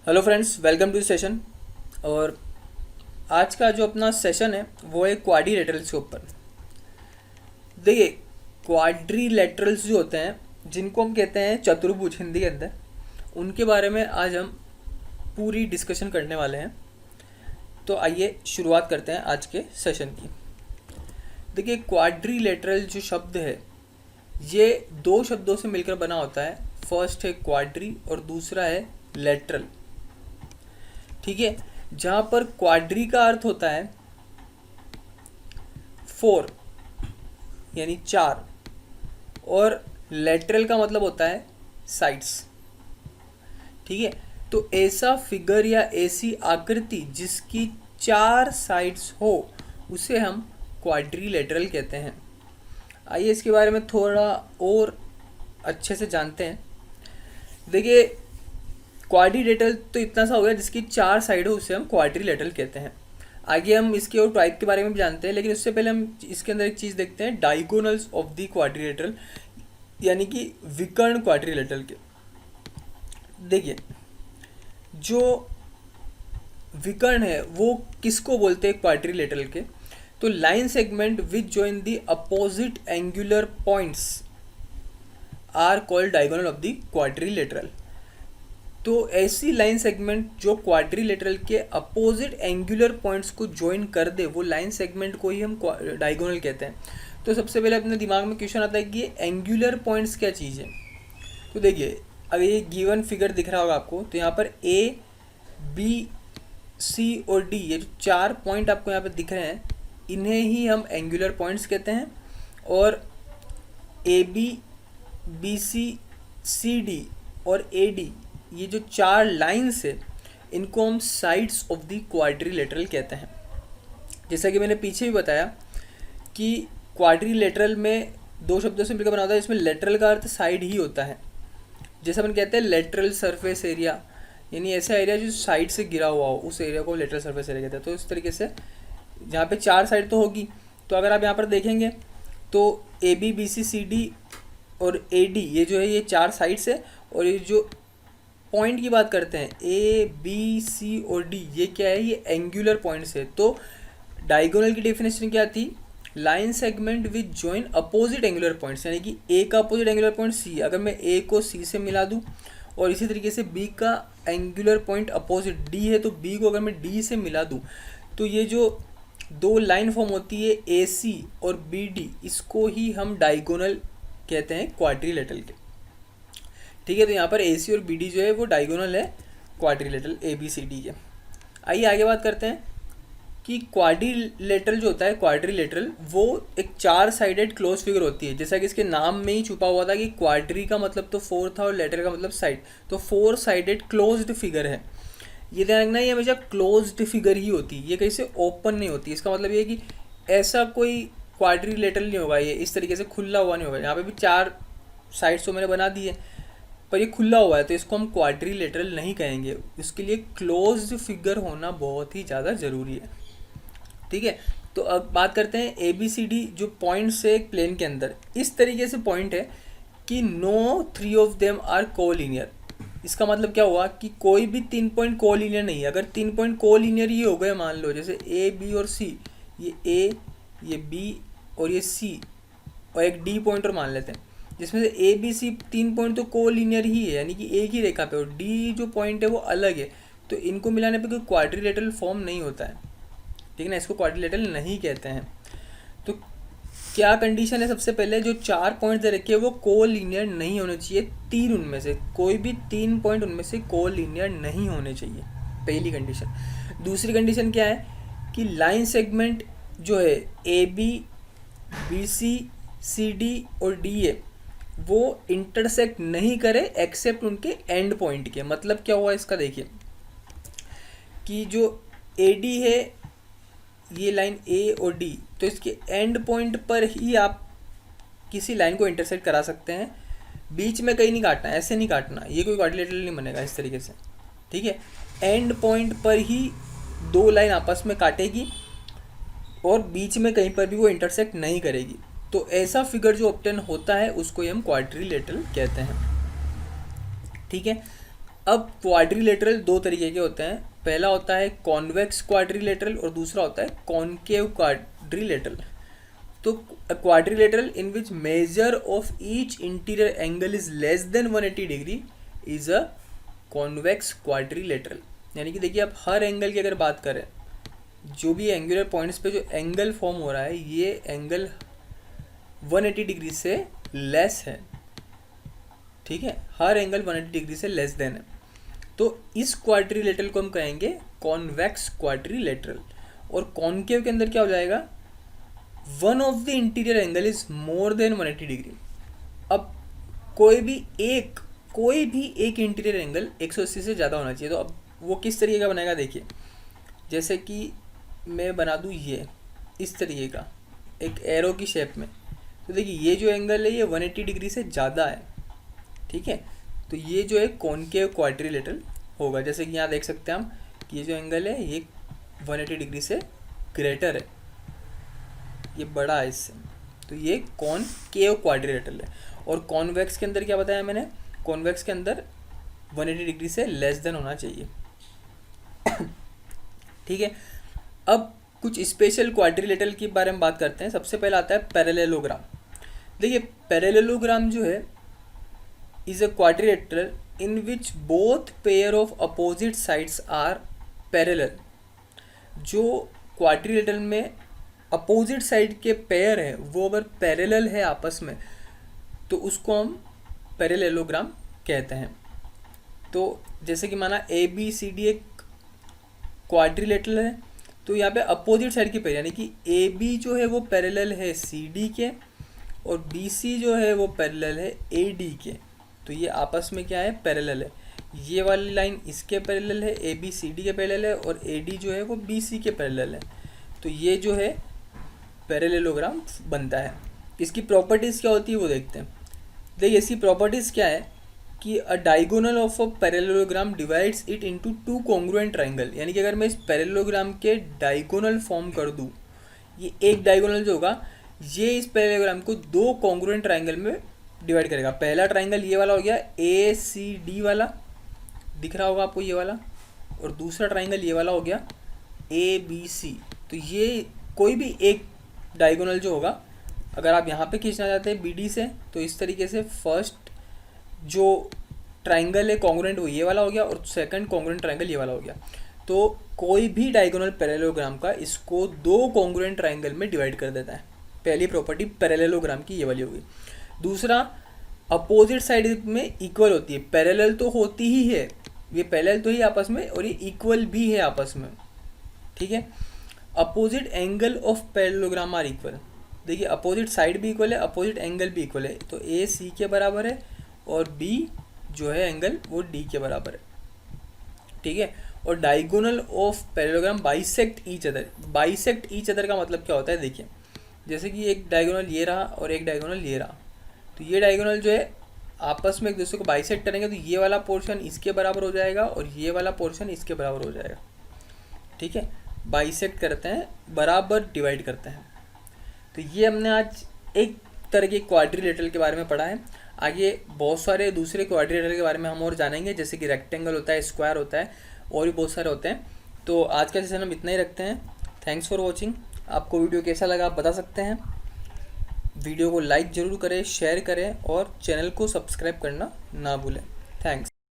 Hello friends, welcome to session. और आज का जो अपना सेशन है वो है क्वाड्रिलेटरल्स के ऊपर। देखिए, क्वाड्रिलेटरल्स जो होते हैं जिनको हम कहते हैं चतुर्भुज हिंदी के अंदर, उनके बारे में आज हम पूरी डिस्कशन करने वाले हैं। तो आइए शुरुआत करते हैं आज के सेशन की। देखिए, क्वाड्रिलेटरल जो शब्द है ये दो शब्दों से मिलकर बना होता है। फर्स्ट है क्वाड्री और दूसरा है लेटरल। ठीक है, जहाँ पर क्वाड्री का अर्थ होता है 4 यानी 4 और लेटरल का मतलब होता है साइड्स। ठीक है, तो ऐसा फिगर या ऐसी आकृति जिसकी 4 साइड्स हो उसे हम क्वाड्रिलेटरल कहते हैं। आइए इसके बारे में थोड़ा और अच्छे से जानते हैं। देखिए, क्वाड्रिलेटरल तो इतना सा हो गया जिसकी 4 साइड हो उसे हम क्वाड्रिलेटरल कहते हैं। आगे हम इसके और टाइप के बारे में भी जानते हैं, लेकिन उससे पहले हम इसके अंदर एक चीज़ देखते हैं, डायगोनल्स ऑफ द क्वाड्रिलेटरल, यानी कि विकर्ण क्वाड्रिलेटरल के। देखिए, जो विकर्ण है वो किसको बोलते हैं क्वाड्रिलेटरल के? तो line segment which join the opposite angular points are called diagonal of the quadrilateral. तो ऐसी लाइन सेगमेंट जो क्वाड्रिलेटरल के अपोजिट एंगुलर पॉइंट्स को ज्वाइन कर दे, वो लाइन सेगमेंट को ही हम डायगोनल कहते हैं। तो सबसे पहले अपने दिमाग में क्वेश्चन आता है कि ये एंगुलर पॉइंट्स क्या चीज़ है। तो देखिए, अगर ये गिवन फिगर दिख रहा होगा आपको, तो यहाँ पर ए बी सी और डी, ये जो 4 पॉइंट आपको यहाँ पर दिख रहे हैं, इन्हें ही हम एंगुलर पॉइंट्स कहते हैं। और ए बी सी डी और ए डी, ये जो 4 लाइन्स है, इनको हम साइड्स ऑफ द क्वाड्रिलेटरल कहते हैं। जैसा कि मैंने पीछे भी बताया कि क्वाड्रिलेटरल में दो शब्दों से मिलकर बना होता है, जिसमें लेटरल का अर्थ साइड ही होता है। जैसे अपन कहते हैं लेटरल सरफेस एरिया, यानी ऐसा एरिया जो साइड से गिरा हुआ हो, उस एरिया को लेटरल सरफेस एरिया कहते हैं। तो इस तरीके से जहाँ पे 4 साइड तो होगी, तो अगर आप यहाँ पर देखेंगे तो ए बी सी सी डी और ए डी, ये जो है ये 4 साइड्स है। और ये जो पॉइंट की बात करते हैं ए बी सी और डी, ये क्या है? ये एंगुलर पॉइंट्स है। तो डायगोनल की डेफिनेशन क्या थी? Line segment with join opposite angular points, यानी कि ए का अपोजिट एंगुलर पॉइंट सी, अगर मैं ए को सी से मिला दूं, और इसी तरीके से बी का एंगुलर पॉइंट अपोजिट डी है, तो बी को अगर मैं डी से मिला दूं, तो ये जो दो लाइन फॉर्म होती है ए सी और बी डी, इसको ही हम डायगोनल कहते हैं क्वाड्रिलेटरल के। ठीक है, तो यहाँ पर ए सी और बी डी जो है वो डायगोनल है quadrilateral A B C D के। आइए आगे बात करते हैं कि क्वाड्रिलेटरल जो होता है, क्वाड्रिलेटरल वो एक 4 साइडेड क्लोज फिगर होती है। जैसा कि इसके नाम में ही छुपा हुआ था कि क्वाड्री का मतलब तो 4 था और लेटर का मतलब साइड, तो 4 साइडेड क्लोज्ड फिगर है। ये ध्यान रखना, ये हमेशा क्लोज्ड फिगर ही होती है, ये कहीं से ओपन नहीं होती। इसका मतलब ये है कि ऐसा कोई क्वाड्रिलेटरल नहीं होगा, ये इस तरीके से खुला हुआ नहीं होगा। यहाँ पे भी 4 साइड्स तो मैंने बना दिए, पर ये खुला हुआ है, तो इसको हम क्वाड्रिलेटरल नहीं कहेंगे। इसके लिए क्लोज्ड फिगर होना बहुत ही ज़्यादा ज़रूरी है। ठीक है, तो अब बात करते हैं ए बी सी डी जो पॉइंट्स है एक प्लेन के अंदर। इस तरीके से पॉइंट है कि no 3 of them are collinear. इसका मतलब क्या हुआ कि कोई भी 3 पॉइंट कोलिनियर नहीं है। अगर 3 पॉइंट कोलिनियर ही हो गए, मान लो जैसे ए बी और सी, ये ए, ये बी और ये सी, और एक डी पॉइंट और मान लेते हैं, जिसमें से ए बी सी 3 पॉइंट तो कोलिनियर ही है, यानी कि एक ही रेखा पे, और डी जो पॉइंट है वो अलग है, तो इनको मिलाने पे कोई क्वाड्रिलेटरल फॉर्म नहीं होता है। ठीक है ना, इसको क्वाड्रिलेटरल नहीं कहते हैं। तो क्या कंडीशन है? सबसे पहले जो 4 पॉइंट दे रखे हैं वो कोलिनियर नहीं होने चाहिए। 3 उनमें से, कोई भी 3 पॉइंट उनमें से कोलिनियर नहीं होने चाहिए, पहली कंडीशन। दूसरी कंडीशन क्या है कि लाइन सेगमेंट जो है ए बी सी डी और डी ए, वो इंटरसेक्ट नहीं करे एक्सेप्ट उनके एंड पॉइंट के। मतलब क्या हुआ इसका? देखिए कि जो ए डी है, ये लाइन ए और डी, तो इसके एंड पॉइंट पर ही आप किसी लाइन को इंटरसेक्ट करा सकते हैं, बीच में कहीं नहीं काटना, ऐसे नहीं काटना, ये कोई क्वाड्रिलेटरल नहीं बनेगा इस तरीके से। ठीक है, एंड पॉइंट पर ही 2 लाइन आपस में काटेगी और बीच में कहीं पर भी वो इंटरसेक्ट नहीं करेगी। तो ऐसा फिगर जो ऑब्टेन होता है उसको हम क्वाड्रिलेटरल कहते हैं। ठीक है, अब क्वाड्रिलेटरल दो तरीके के होते हैं, पहला होता है कॉन्वेक्स क्वाड्रिलेटरल और दूसरा होता है कॉनकेव क्वाड्रिलेटरल। तो quadrilateral in which measure of each interior angle is less than 180 degree is a convex quadrilateral. यानी कि देखिए, आप हर एंगल की अगर बात करें, जो भी एंगुलर पॉइंट्स पे जो एंगल फॉर्म हो रहा है, ये एंगल 180 डिग्री से लेस है, ठीक है, हर एंगल 180 डिग्री से लेस देन है। तो इस क्वाड्रिलेटरल को हम कहेंगे कॉन्वेक्स क्वाड्रिलेटरल। और कॉनकेव के अंदर क्या हो जाएगा, one of the interior angle is more than 180 degree. अब कोई भी एक इंटीरियर एंगल 180 से ज़्यादा होना चाहिए। तो अब वो किस तरीके का बनेगा, देखिए, जैसे कि मैं बना दूँ ये इस तरीके का एक एरो की शेप में, तो देखिए ये जो एंगल है ये 180 डिग्री से ज़्यादा है, ठीक है। तो ये जो है कॉनकेव क्वाड्रिलेटरल होगा। जैसे कि यहाँ देख सकते हैं हम कि ये जो एंगल है ये 180 डिग्री से ग्रेटर है, ये बड़ा है इससे, तो ये कॉनकेव क्वाड्रिलेटरल है। और कॉन्वेक्स के अंदर क्या बताया मैंने, कॉन्वेक्स के अंदर 180 डिग्री से लेस देन होना चाहिए, ठीक है। अब कुछ स्पेशल क्वाड्रिलेटरल के बारे में बात करते हैं। सबसे पहले आता है पैरेललोग्राम। देखिए, पैरेललोग्राम जो है is a quadrilateral in which both pair of opposite sides are parallel. जो क्वाड्रिलेटरल में अपोजिट साइड के पेयर हैं वो अगर पैरेलल है आपस में, तो उसको हम पैरेललोग्राम कहते हैं। तो जैसे कि माना ABCD एक क्वाड्रिलेटरल है, तो यहाँ पे अपोजिट साइड के पेयर, यानी कि AB जो है वो पैरेलल है CD के, और BC जो है वो पैरेलल है AD के। तो ये आपस में क्या है, पैरेलल है। ये वाली लाइन इसके पैरेलल है, ABCD के पैरेलल है, और AD जो है वो BC के पैरेलल है। तो ये जो है पैरेललोग्राम बनता है। इसकी प्रॉपर्टीज़ क्या होती है वो देखते हैं। देखिए, इसकी प्रॉपर्टीज़ क्या है कि अ diagonal of a parallelogram divides it into two congruent triangle. यानी कि अगर मैं इस पैरेललोग्राम के डायगोनल फॉर्म कर दूँ, ये एक डायगोनल जो होगा ये इस पैरेललोग्राम को दो कॉन्ग्रुएंट ट्राइंगल में डिवाइड करेगा। पहला ट्राइंगल ये वाला हो गया ACD वाला, दिख रहा होगा आपको ये वाला, और दूसरा ट्राइंगल ये वाला हो गया ABC। तो ये कोई भी एक डायगोनल जो होगा, अगर आप यहाँ पे खींचना चाहते हैं BD से, तो इस तरीके से फर्स्ट जो ट्राइंगल है कॉन्ग्रुएंट वो ये वाला हो गया, और सेकंड कॉन्ग्रुएंट ट्राइंगल ये वाला हो गया। तो कोई भी डायगोनल पैरेललोग्राम का इसको दो कॉन्ग्रुएंट ट्राइंगल में डिवाइड कर देता है। पहली प्रॉपर्टी पैरेललोग्राम की ये वाली होगी। दूसरा, अपोजिट साइड में इक्वल होती है। पैरेलल तो होती ही है, ये पैरेलल तो ही आपस में, और ये इक्वल भी है आपस में, ठीक है। Opposite angle of parallelogram are equal. देखिए, अपोजिट साइड भी इक्वल है, अपोजिट एंगल भी इक्वल है। तो A C के बराबर है और B जो है एंगल वो D के बराबर है, ठीक है। और diagonal of parallelogram bisect each other. Bisect each other का मतलब क्या होता है, देखिए, जैसे कि एक डायगोनल ये रहा और एक डायगोनल ये रहा, तो ये डायगोनल जो है आपस में एक दूसरे को बाइसेक्ट करेंगे, तो ये वाला पोर्शन इसके बराबर हो जाएगा और ये वाला पोर्शन इसके बराबर हो जाएगा, ठीक है। बाइसेक्ट करते हैं, बराबर डिवाइड करते हैं। तो ये हमने आज एक तरह के क्वाड्रिलेटरल के बारे में पढ़ा है। आगे बहुत सारे दूसरे क्वाड्रिलेटरल के बारे में हम और जानेंगे, जैसे कि रेक्टेंगल होता है, स्क्वायर होता है, और भी बहुत सारे होते हैं। तो आज का सेशन हम इतना ही रखते हैं। Thanks for watching. आपको वीडियो कैसा लगा आप बता सकते हैं। वीडियो को लाइक ज़रूर करें, शेयर करें, और चैनल को सब्सक्राइब करना ना भूलें। थैंक्स।